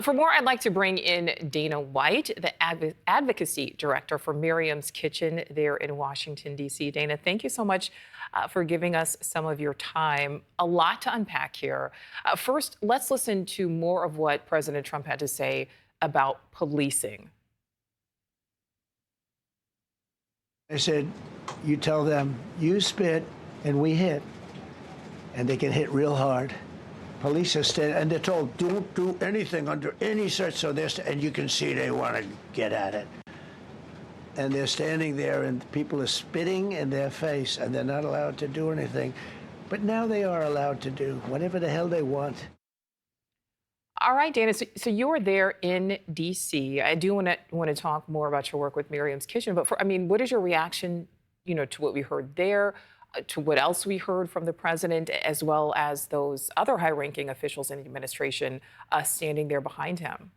For more, I'd like to bring in Dana White, the Advocacy Director for Miriam's Kitchen there in Washington, D.C. Dana, thank you so much for giving us some of your time. A lot to unpack here. First, let's listen to more of what President Trump had to say about policing. I said, you tell them, you spit and we hit, and they can hit real hard. Police are standing, and they're told, don't do anything under any search. So and you can see they want to get at it. And they're standing there, and people are spitting in their face, and they're not allowed to do anything. But now they are allowed to do whatever the hell they want. All right, Dana, so you're there in D.C. I do want to talk more about your work with Miriam's Kitchen, but what is your reaction, to what we heard there, to what else we heard from the president, as well as those other high-ranking officials in the administration standing there behind him?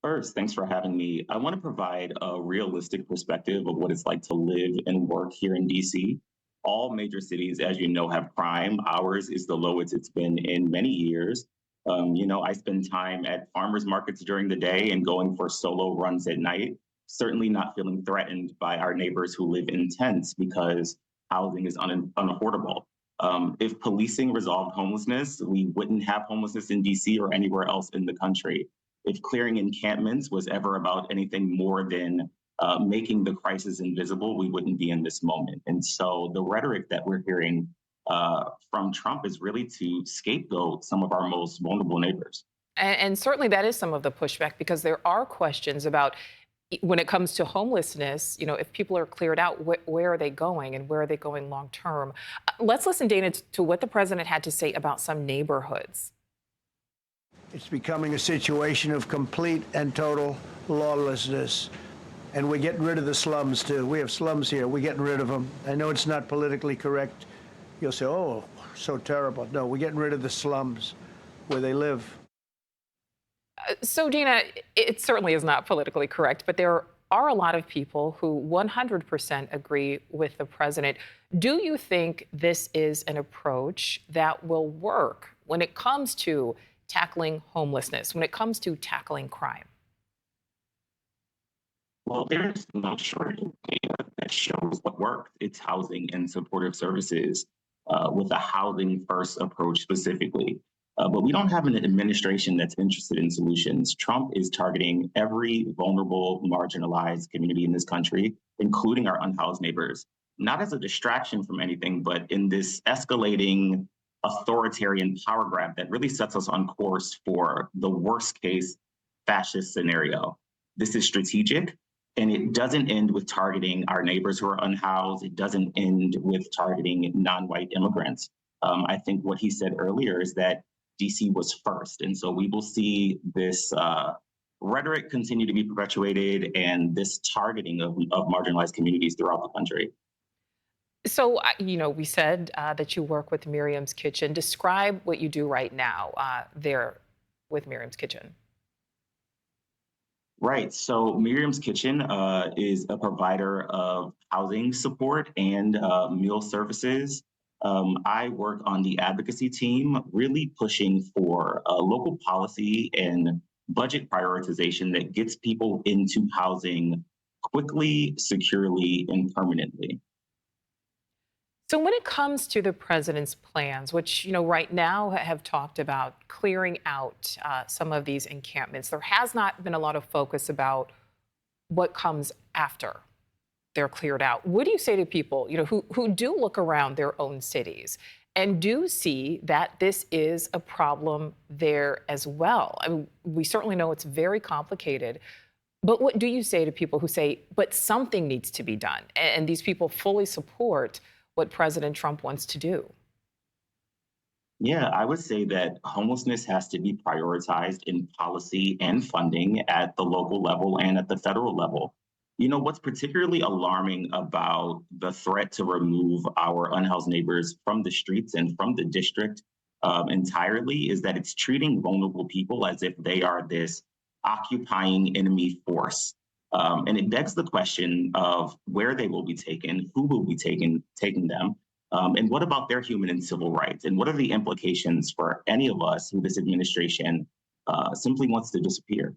First, thanks for having me. I want to provide a realistic perspective of what it's like to live and work here in DC. All major cities, as you know, have crime. Ours is the lowest it's been in many years. I spend time at farmers markets during the day and going for solo runs at night, certainly not feeling threatened by our neighbors who live in tents because housing is unaffordable. If policing resolved homelessness, we wouldn't have homelessness in DC or anywhere else in the country. If clearing encampments was ever about anything more than making the crisis invisible, we wouldn't be in this moment. And so the rhetoric that we're hearing from Trump is really to scapegoat some of our most vulnerable neighbors. And certainly that is some of the pushback, because there are questions about when it comes to homelessness, if people are cleared out, where are they going and where are they going long term? Let's listen, Dana, to what the president had to say about some neighborhoods. It's becoming a situation of complete and total lawlessness. And we're getting rid of the slums, too. We have slums here. We're getting rid of them. I know it's not politically correct. You'll say, oh, so terrible. No, we're getting rid of the slums where they live. So, Dina, it certainly is not politically correct, but there are a lot of people who 100% agree with the president. Do you think this is an approach that will work when it comes to tackling homelessness, when it comes to tackling crime? Well, there's no shortage of data that shows what worked. It's housing and supportive services with a housing first approach specifically. But we don't have an administration that's interested in solutions. Trump is targeting every vulnerable, marginalized community in this country, including our unhoused neighbors, not as a distraction from anything, but in this escalating authoritarian power grab that really sets us on course for the worst case fascist scenario. This is strategic, and it doesn't end with targeting our neighbors who are unhoused. It doesn't end with targeting non-white immigrants. I think what he said earlier is that DC was first. And so we will see this rhetoric continue to be perpetuated and this targeting of marginalized communities throughout the country. So, we said that you work with Miriam's Kitchen. Describe what you do right now there with Miriam's Kitchen. Right. So Miriam's Kitchen is a provider of housing support and meal services. I work on the advocacy team, really pushing for local policy and budget prioritization that gets people into housing quickly, securely, and permanently. So when it comes to the president's plans, which, right now have talked about clearing out some of these encampments, there has not been a lot of focus about what comes after they're cleared out. What do you say to people, who do look around their own cities and do see that this is a problem there as well? I mean, we certainly know it's very complicated, but what do you say to people who say, but something needs to be done, and these people fully support what President Trump wants to do? Yeah, I would say that homelessness has to be prioritized in policy and funding at the local level and at the federal level. What's particularly alarming about the threat to remove our unhoused neighbors from the streets and from the district entirely is that it's treating vulnerable people as if they are this occupying enemy force. And it begs the question of where they will be taken, who will be taking them, and what about their human and civil rights? And what are the implications for any of us who this administration simply wants to disappear.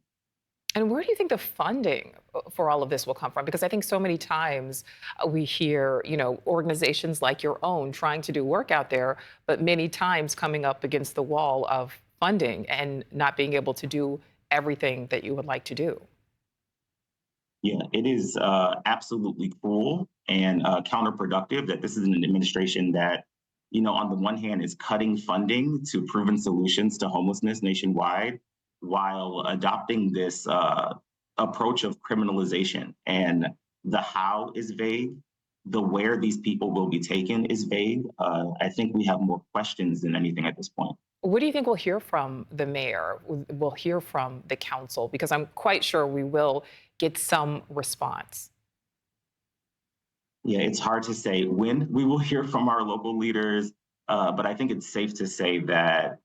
And where do you think the funding for all of this will come from? Because I think so many times we hear, organizations like your own trying to do work out there, but many times coming up against the wall of funding and not being able to do everything that you would like to do. Yeah, it is absolutely cruel and counterproductive that this is an administration that, on the one hand, is cutting funding to proven solutions to homelessness nationwide, while adopting this approach of criminalization. And the how is vague. The where these people will be taken is vague. I think we have more questions than anything at this point. What do you think we'll hear from the mayor? We'll hear from the council? Because I'm quite sure we will get some response. Yeah, it's hard to say when we will hear from our local leaders, but I think it's safe to say that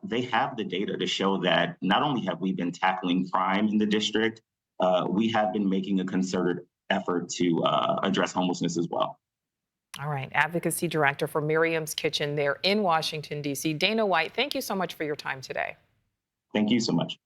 they have the data to show that not only have we been tackling crime in the district, we have been making a concerted effort to address homelessness as well. All right. Advocacy Director for Miriam's Kitchen there in Washington, D.C. Dana White, thank you so much for your time today. Thank you so much.